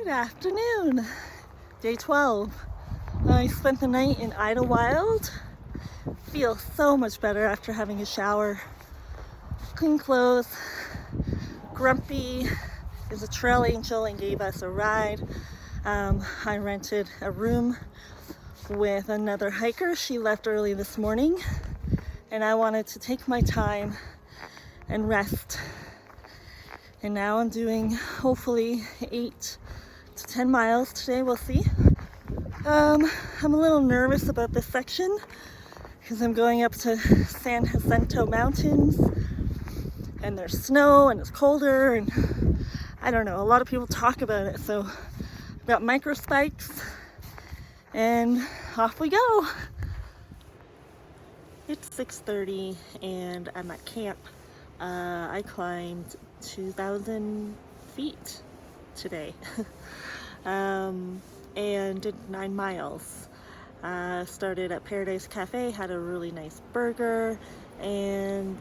Good afternoon. Day 12. I spent the night in Idlewild. Feel so much better after having a shower. Clean clothes. Grumpy is a trail angel and gave us a ride. I rented a room with another hiker. She left early this morning and I wanted to take my time and rest. And now I'm doing hopefully 8 to 10 miles today, we'll see. I'm a little nervous about this section because I'm going up to San Jacinto Mountains and there's snow and it's colder and I don't know, a lot of people talk about it. So I've got micro spikes and off we go. It's 6:30 and I'm at camp. I climbed 2,000 feet today and did 9 miles. Started at Paradise Cafe, had a really nice burger and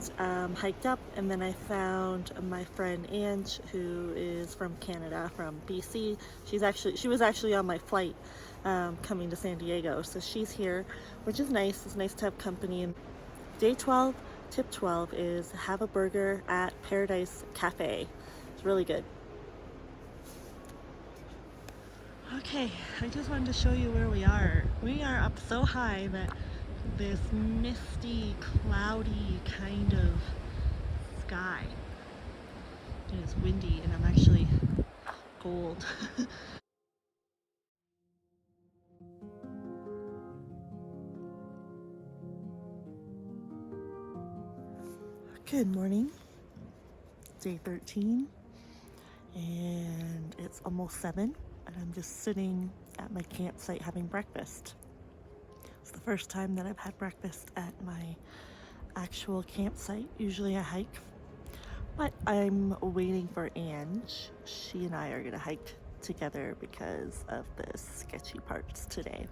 hiked up, and then I found my friend Ange, who is from Canada, from BC. She was actually on my flight coming to San Diego, so she's here, which is nice. It's nice to have company. And day 12, tip 12 is have a burger at Paradise Cafe. It's really good. Okay, I just wanted to show you where we are. We are up so high that this misty, cloudy kind of sky. It is windy and I'm actually cold. Good morning. Day 13 and it's almost 7 and I'm just sitting at my campsite having breakfast. It's the first time that I've had breakfast at my actual campsite. Usually I hike, but I'm waiting for Ange. She and I are gonna hike together because of the sketchy parts today.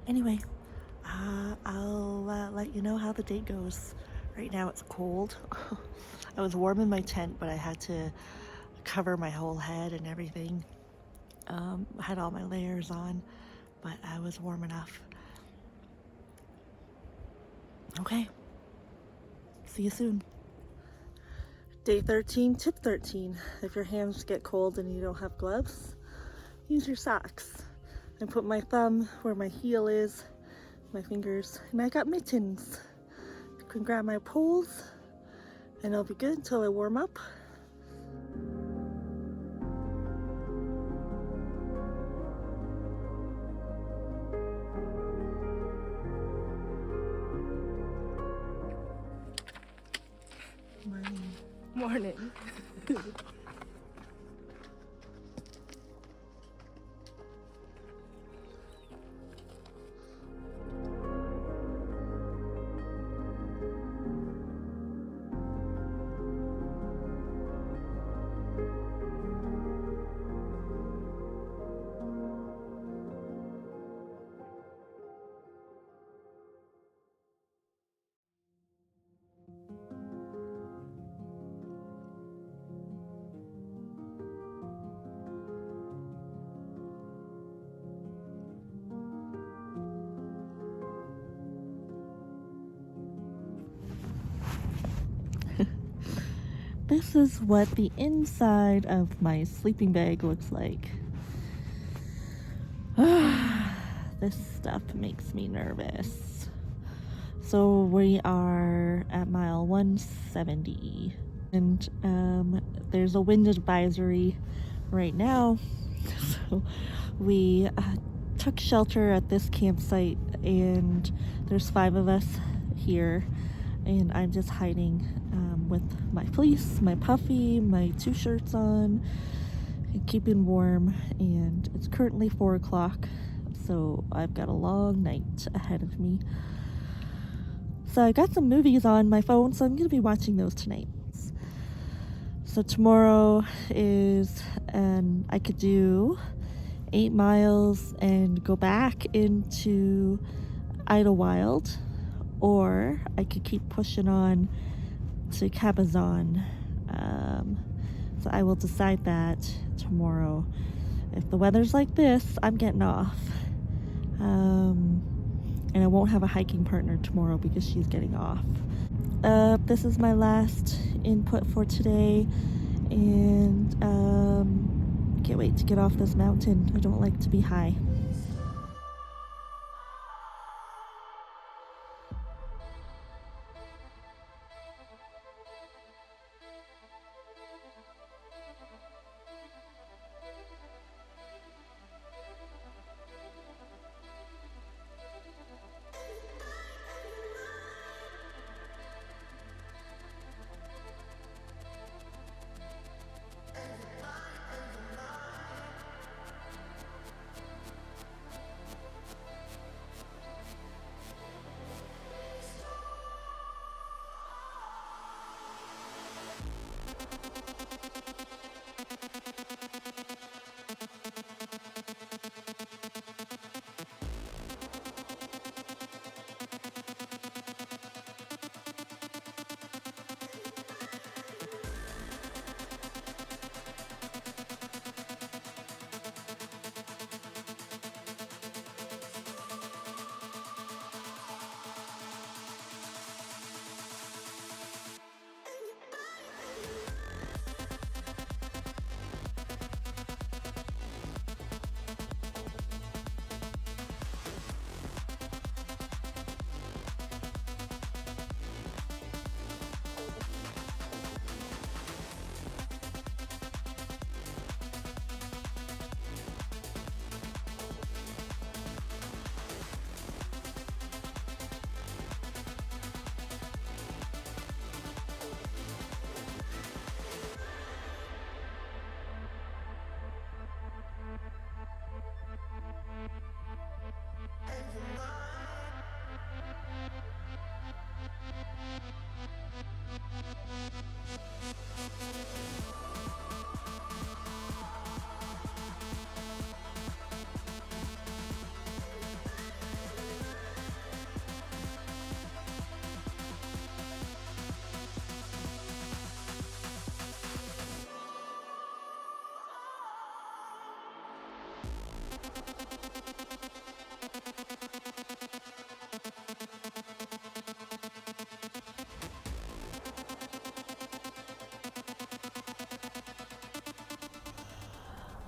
Anyway, I'll let you know how the day goes. Right now it's cold. I was warm in my tent, but I had to cover my whole head and everything. I had all my layers on, but I was warm enough. Okay, see you soon. Day 13, tip 13. If your hands get cold and you don't have gloves, use your socks. I put my thumb where my heel is, my fingers, and I got mittens. I can grab my poles and I'll be good until I warm up. Morning. This is what the inside of my sleeping bag looks like. This stuff makes me nervous. So we are at mile 170 and there's a wind advisory right now. So we took shelter at this campsite and there's 5 of us here and I'm just hiding with my fleece, my puffy, my 2 shirts on, and keeping warm. And it's currently 4 o'clock, so I've got a long night ahead of me. So I got some movies on my phone, so I'm gonna be watching those tonight. So tomorrow is, I could do 8 miles and go back into Idlewild, or I could keep pushing on to Cabazon, So I will decide that tomorrow. If the weather's like this, I'm getting off. And I won't have a hiking partner tomorrow because she's getting off. This is my last input for today, and I can't wait to get off this mountain. I don't like to be high.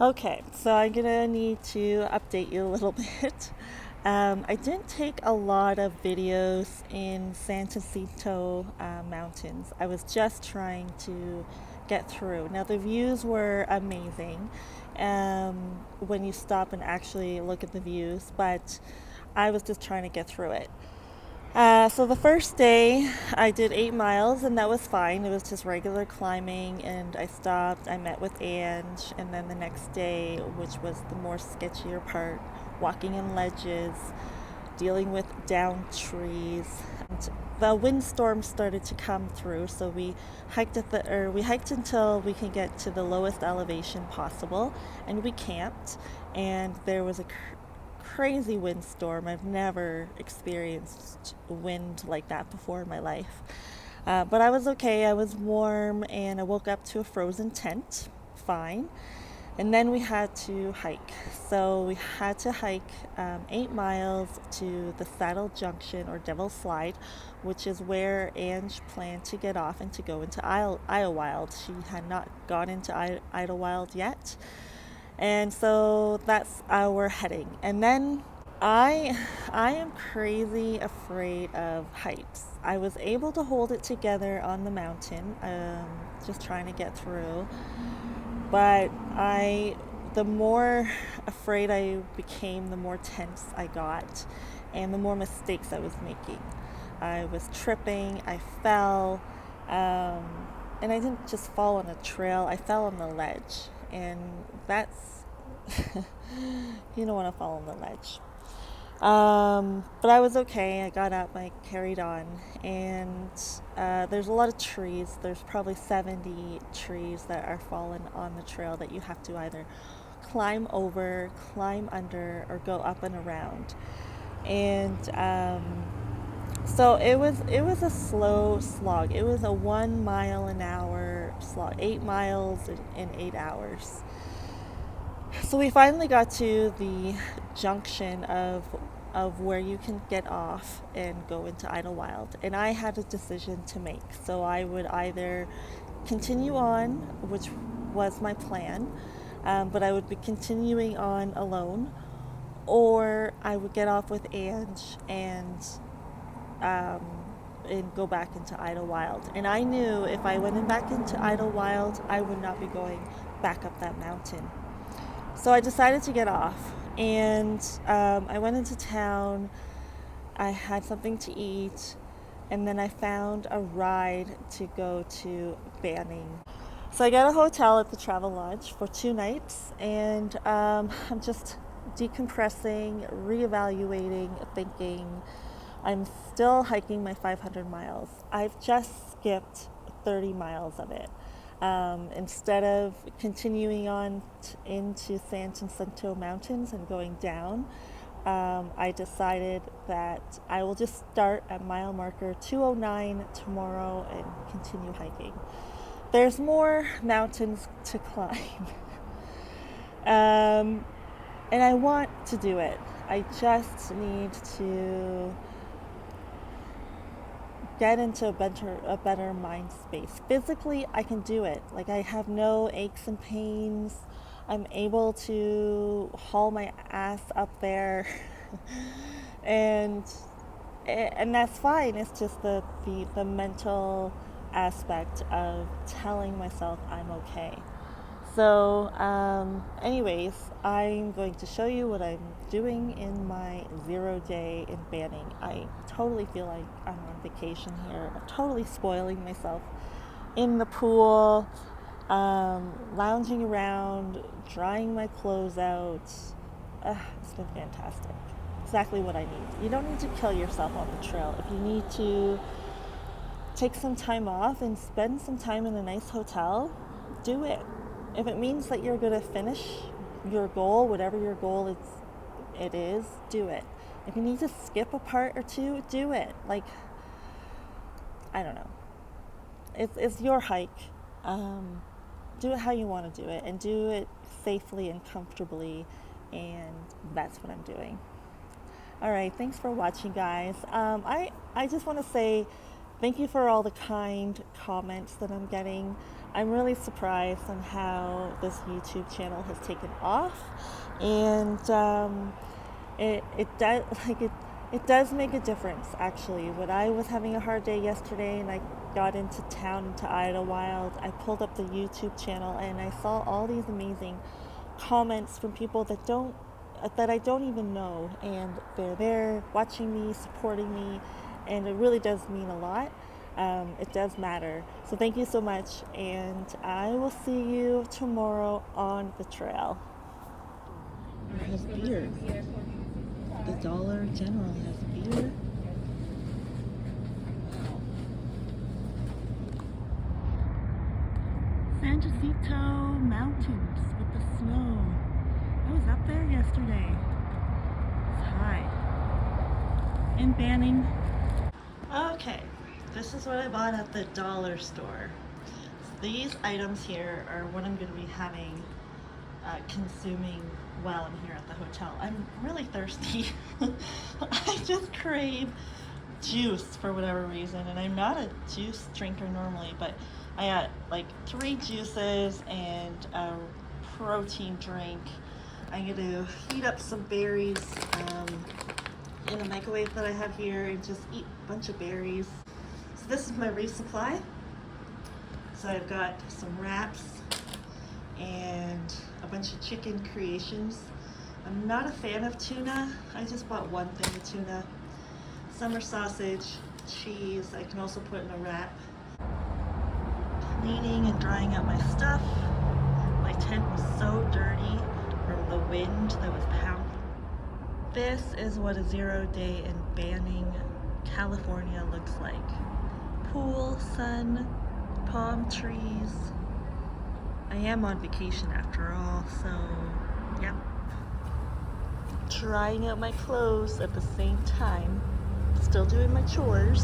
Okay, so I'm gonna need to update you a little bit. I didn't take a lot of videos in San Jacinto mountains. I was just trying to get through. Now, the views were amazing when you stop and actually look at the views, but I was just trying to get through it. So the first day I did 8 miles and that was fine. It was just regular climbing and I stopped. I met with Ange, and then the next day, which was the more sketchier part, walking in ledges, dealing with downed trees. And the windstorm started to come through, so we hiked until we can get to the lowest elevation possible, and we camped. And there was a crazy windstorm. I've never experienced wind like that before in my life. But I was okay. I was warm and I woke up to a frozen tent. Fine. And then we had to hike. So we had to hike 8 miles to the Saddle Junction or Devil's Slide, which is where Ange planned to get off and to go into Idlewild. She had not gone into Idlewild yet. And so that's our heading. And then I am crazy afraid of heights. I was able to hold it together on the mountain, just trying to get through. But the more afraid I became, the more tense I got, and the more mistakes I was making. I was tripping, I fell, and I didn't just fall on a trail, I fell on the ledge. And that's, you don't want to fall on the ledge. But I was okay. I got up, I carried on, and there's a lot of trees. There's probably 70 trees that are fallen on the trail that you have to either climb over, climb under, or go up and around. And So it was a slow slog. It was a 1 mile an hour slog, 8 miles in 8 hours. So we finally got to the junction of where you can get off and go into Idlewild, and I had a decision to make. So I would either continue on, which was my plan, but I would be continuing on alone, or I would get off with Ange um, and go back into Idlewild. And I knew if I went back into Idlewild, I would not be going back up that mountain. So I decided to get off, and I went into town. I had something to eat, and then I found a ride to go to Banning. So I got a hotel at the Travel Lodge for 2 nights, and I'm just decompressing, reevaluating, thinking. I'm still hiking my 500 miles. I've just skipped 30 miles of it. Instead of continuing on into San Jacinto Mountains and going down, I decided that I will just start at mile marker 209 tomorrow and continue hiking. There's more mountains to climb, and I want to do it. I just need to get into a better mind space. Physically, I can do it. Like, I have no aches and pains. I'm able to haul my ass up there, and that's fine. It's just the mental aspect of telling myself I'm okay. So, anyways, I'm going to show you what I'm doing in my 0 day in Banning. I totally feel like I'm on vacation here. I'm totally spoiling myself in the pool, lounging around, drying my clothes out. It's been fantastic. Exactly what I need. You don't need to kill yourself on the trail. If you need to take some time off and spend some time in a nice hotel, do it. If it means that you're going to finish your goal, whatever your goal it is, do it. If you need to skip a part or two, do it. Like, I don't know. It's your hike. Do it how you want to do it, and do it safely and comfortably, and that's what I'm doing. All right, thanks for watching, guys. I just want to say thank you for all the kind comments that I'm getting. I'm really surprised on how this YouTube channel has taken off, and it does make a difference. Actually, when I was having a hard day yesterday and I got into town, into Idlewild, I pulled up the YouTube channel and I saw all these amazing comments from people that I don't even know, and they're there watching me, supporting me, and it really does mean a lot. It does matter. So thank you so much, and I will see you tomorrow on the trail. It has beer. The Dollar General has beer. San Jacinto Mountains with the snow. I was up there yesterday. It's high. In Banning. Okay, this is what I bought at the dollar store. These items here are what I'm going to be consuming while I'm here at the hotel. I'm really thirsty. I just crave juice for whatever reason, and I'm not a juice drinker normally, but I got like 3 juices and a protein drink. I'm going to heat up some berries in a microwave that I have here and just eat a bunch of berries. So this is my resupply. So I've got some wraps and a bunch of chicken creations. I'm not a fan of tuna. I just bought one thing of tuna. Summer sausage, cheese. I can also put in a wrap. Cleaning and drying out my stuff. My tent was so dirty from the wind that was pounding. This is what a 0 day in Banning, California looks like. Pool, sun, palm trees. I am on vacation after all, so yep. Trying out my clothes at the same time. Still doing my chores.